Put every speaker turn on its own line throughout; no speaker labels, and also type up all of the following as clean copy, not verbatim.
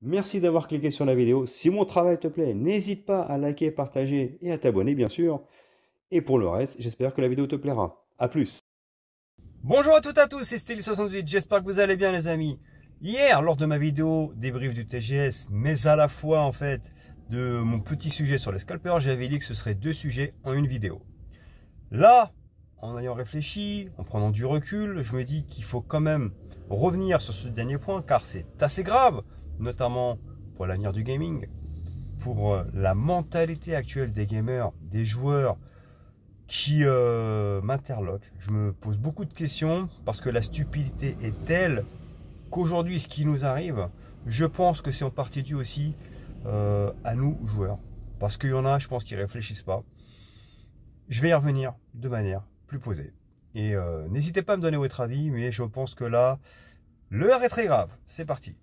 Merci d'avoir cliqué sur la vidéo. Si mon travail te plaît, n'hésite pas à liker, partager et à t'abonner bien sûr. Et pour le reste, j'espère que la vidéo te plaira. A plus.
Bonjour à toutes et à tous, c'est Stely68, j'espère que vous allez bien les amis. Hier, lors de ma vidéo débrief du TGS, mais à la fois en fait de mon petit sujet sur les scalpers, j'avais dit que ce serait deux sujets en une vidéo. Là, en ayant réfléchi, en prenant du recul, je me dis qu'il faut quand même revenir sur ce dernier point car c'est assez grave, notamment pour l'avenir du gaming, pour la mentalité actuelle des gamers, des joueurs, qui m'interloque. Je me pose beaucoup de questions parce que la stupidité est telle qu'aujourd'hui, ce qui nous arrive, je pense que c'est en partie dû aussi à nous, joueurs. Parce qu'il y en a, je pense, qui ne réfléchissent pas. Je vais y revenir de manière plus posée. Et n'hésitez pas à me donner votre avis, mais je pense que là, l'heure est très grave. C'est parti.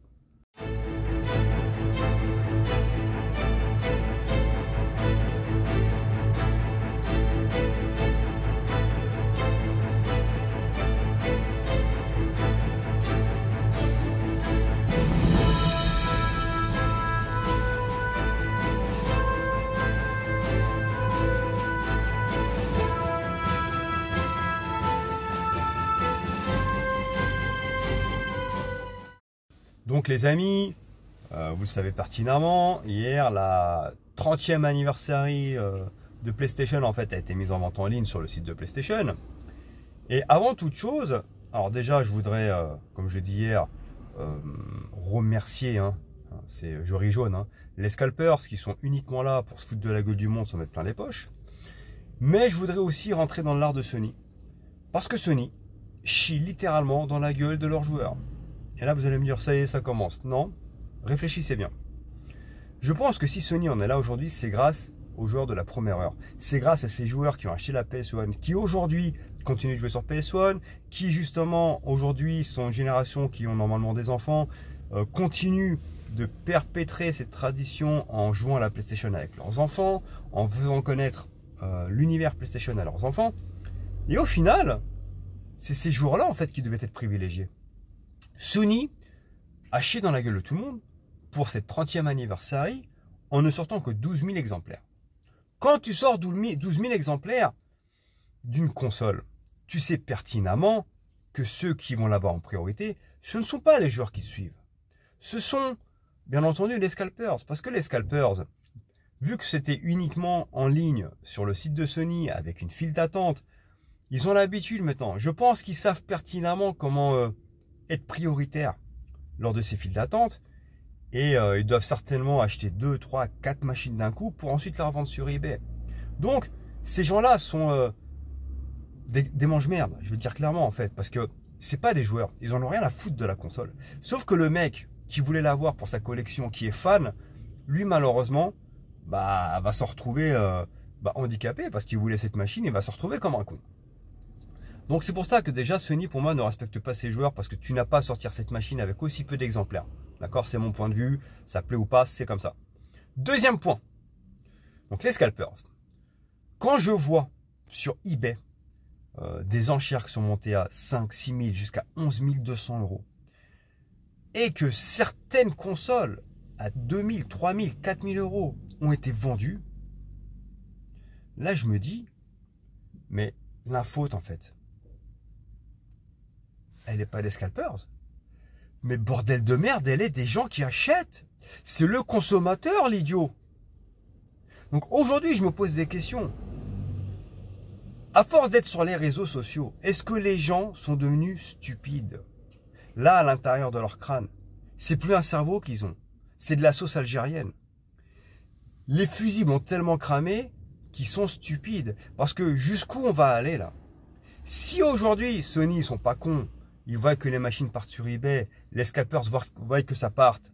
Donc les amis, vous le savez pertinemment, hier la 30e anniversaire de PlayStation en fait a été mise en vente en ligne sur le site de PlayStation. Et avant toute chose, alors déjà je voudrais, comme je l'ai dit hier, remercier, c'est jury jaune, les scalpers qui sont uniquement là pour se foutre de la gueule du monde, s'en mettre plein les poches. Mais je voudrais aussi rentrer dans l'art de Sony, parce que Sony chie littéralement dans la gueule de leurs joueurs. Et là, vous allez me dire, ça y est, ça commence. Non, réfléchissez bien. Je pense que si Sony en est là aujourd'hui, c'est grâce aux joueurs de la première heure. C'est grâce à ces joueurs qui ont acheté la PS1, qui aujourd'hui continuent de jouer sur PS1, qui justement aujourd'hui sont une génération qui ont normalement des enfants, continuent de perpétrer cette tradition en jouant à la PlayStation avec leurs enfants, en faisant connaître l'univers PlayStation à leurs enfants. Et au final, c'est ces joueurs-là en fait qui devaient être privilégiés. Sony a chié dans la gueule de tout le monde pour cette 30e anniversaire en ne sortant que 12 000 exemplaires. Quand tu sors 12 000 exemplaires d'une console, tu sais pertinemment que ceux qui vont l'avoir en priorité, ce ne sont pas les joueurs qui suivent. Ce sont, bien entendu, les scalpers. Parce que les scalpers, vu que c'était uniquement en ligne sur le site de Sony avec une file d'attente, ils ont l'habitude maintenant. Je pense qu'ils savent pertinemment comment être prioritaires lors de ces files d'attente et ils doivent certainement acheter 2, 3, 4 machines d'un coup pour ensuite les revendre sur eBay. Donc ces gens-là sont des mange-merdes, je veux dire clairement en fait, parce que c'est pas des joueurs, ils en ont rien à foutre de la console. Sauf que le mec qui voulait l'avoir pour sa collection, qui est fan, lui malheureusement va se retrouver handicapé parce qu'il voulait cette machine et va se retrouver comme un con. Donc c'est pour ça que déjà Sony pour moi ne respecte pas ses joueurs parce que tu n'as pas à sortir cette machine avec aussi peu d'exemplaires. D'accord, c'est mon point de vue, ça plaît ou pas, c'est comme ça. Deuxième point, donc les scalpers. Quand je vois sur eBay des enchères qui sont montées à 5, 6 000 jusqu'à 11 200 euros et que certaines consoles à 2 000, 3 000, 4 000 euros ont été vendues, là je me dis, mais la faute en fait, elle n'est pas des scalpers. Mais bordel de merde, elle est des gens qui achètent. C'est le consommateur, l'idiot. Donc aujourd'hui, je me pose des questions. À force d'être sur les réseaux sociaux, est-ce que les gens sont devenus stupides? Là, à l'intérieur de leur crâne, c'est plus un cerveau qu'ils ont. C'est de la sauce algérienne. Les fusibles ont tellement cramé qu'ils sont stupides. Parce que jusqu'où on va aller là? Si aujourd'hui, Sony, ils sont pas cons, ils voient que les machines partent sur eBay, les scalpers voient que ça parte.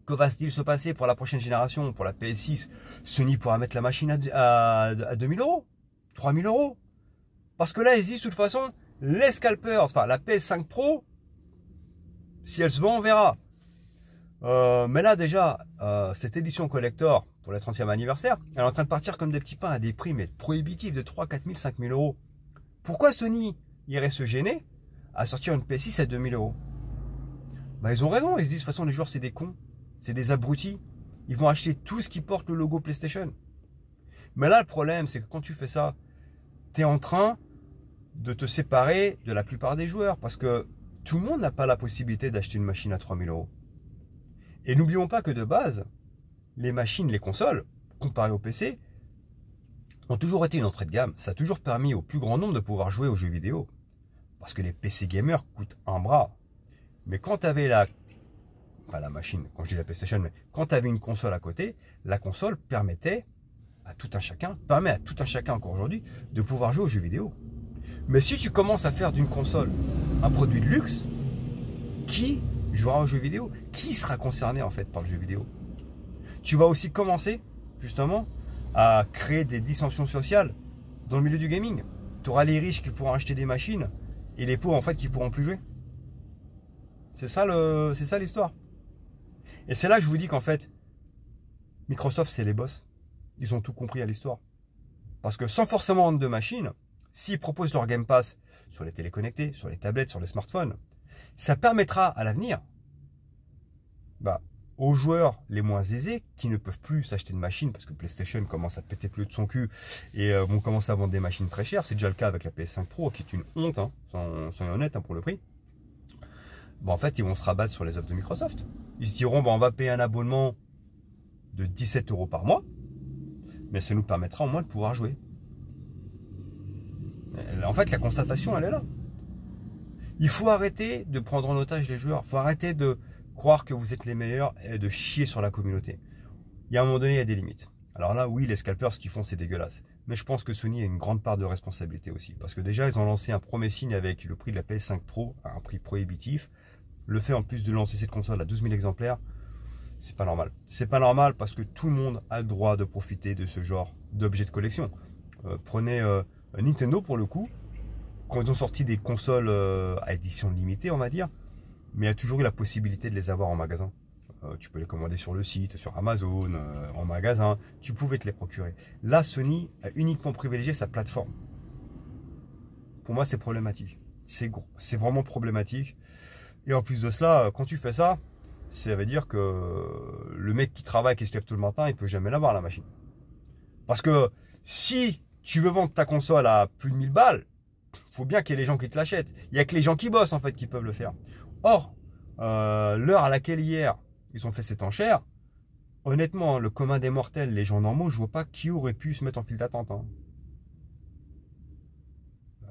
Que va-t-il se passer pour la prochaine génération, pour la PS6? Sony pourra mettre la machine à 2000 euros, 3000 euros. Parce que là, ils disent de toute façon, les scalpers, enfin la PS5 Pro, si elle se vend, on verra. Mais là déjà, cette édition collector pour le 30e anniversaire, elle est en train de partir comme des petits pains à des prix mais prohibitifs de 3, 4 000, 5 000 euros. Pourquoi Sony irait se gêner à sortir une PS6 à 2000 euros? Bah ils ont raison, ils se disent de toute façon les joueurs c'est des cons. C'est des abrutis. Ils vont acheter tout ce qui porte le logo PlayStation. Mais là, le problème, c'est que quand tu fais ça, tu es en train de te séparer de la plupart des joueurs. Parce que tout le monde n'a pas la possibilité d'acheter une machine à 3000 €. Et n'oublions pas que de base, les machines, les consoles, comparées au PC, ont toujours été une entrée de gamme. Ça a toujours permis au plus grand nombre de pouvoir jouer aux jeux vidéo. Parce que les PC gamers coûtent un bras. Mais quand tu avais la machine, quand je dis la PlayStation, mais quand tu avais une console à côté, la console permet à tout un chacun encore aujourd'hui, de pouvoir jouer aux jeux vidéo. Mais si tu commences à faire d'une console un produit de luxe, qui jouera aux jeux vidéo? Qui sera concerné en fait par le jeu vidéo? Tu vas aussi commencer justement à créer des dissensions sociales dans le milieu du gaming. Tu auras les riches qui pourront acheter des machines et les pauvres en fait qui pourront plus jouer. C'est ça l'histoire. Et c'est là que je vous dis qu'en fait, Microsoft c'est les boss. Ils ont tout compris à l'histoire. Parce que sans forcément vendre de machines, s'ils proposent leur Game Pass sur les téléconnectés, sur les tablettes, sur les smartphones, ça permettra à l'avenir aux joueurs les moins aisés qui ne peuvent plus s'acheter de machines parce que PlayStation commence à péter plus de son cul et vont commencer à vendre des machines très chères. C'est déjà le cas avec la PS5 Pro qui est une honte, hein, soyons honnêtes pour le prix. En fait, ils vont se rabattre sur les offres de Microsoft. Ils se diront, on va payer un abonnement de 17 € par mois, mais ça nous permettra au moins de pouvoir jouer. En fait, la constatation, elle est là. Il faut arrêter de prendre en otage les joueurs. Il faut arrêter de croire que vous êtes les meilleurs et de chier sur la communauté. Il y a un moment donné, il y a des limites. Alors là, oui, les scalpers, ce qu'ils font, c'est dégueulasse. Mais je pense que Sony a une grande part de responsabilité aussi. Parce que déjà, ils ont lancé un premier signe avec le prix de la PS5 Pro, à un prix prohibitif. Le fait en plus de lancer cette console à 12 000 exemplaires, c'est pas normal. C'est pas normal parce que tout le monde a le droit de profiter de ce genre d'objets de collection. Prenez Nintendo pour le coup. Quand ils ont sorti des consoles à édition limitée, on va dire, mais il y a toujours eu la possibilité de les avoir en magasin. Tu peux les commander sur le site, sur Amazon, en magasin, tu pouvais te les procurer. Là, Sony a uniquement privilégié sa plateforme. Pour moi, c'est problématique. C'est vraiment problématique. Et en plus de cela, quand tu fais ça, ça veut dire que le mec qui travaille, qui se lève tout le matin, il peut jamais l'avoir la machine. Parce que si tu veux vendre ta console à plus de 1000 balles, il faut bien qu'il y ait les gens qui te l'achètent. Il n'y a que les gens qui bossent en fait qui peuvent le faire. Or, l'heure à laquelle hier ils ont fait cette enchère, honnêtement, le commun des mortels, les gens normaux, je vois pas qui aurait pu se mettre en file d'attente. Hein.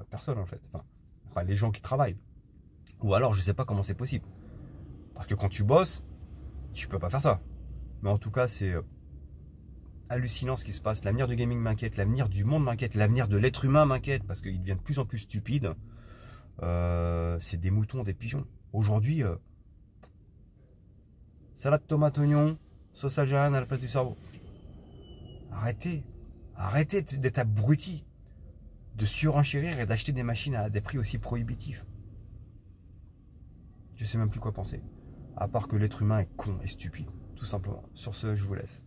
Personne en fait. Enfin, les gens qui travaillent. Ou alors, je sais pas comment c'est possible. Parce que quand tu bosses, tu peux pas faire ça. Mais en tout cas, c'est hallucinant ce qui se passe. L'avenir du gaming m'inquiète, l'avenir du monde m'inquiète, l'avenir de l'être humain m'inquiète parce qu'il devient de plus en plus stupide. C'est des moutons, des pigeons. Aujourd'hui, salade tomate oignon, sauce algérienne à la place du cerveau. Arrêtez d'être abrutis, de surenchérir et d'acheter des machines à des prix aussi prohibitifs. Je sais même plus quoi penser. À part que l'être humain est con et stupide, tout simplement. Sur ce, je vous laisse.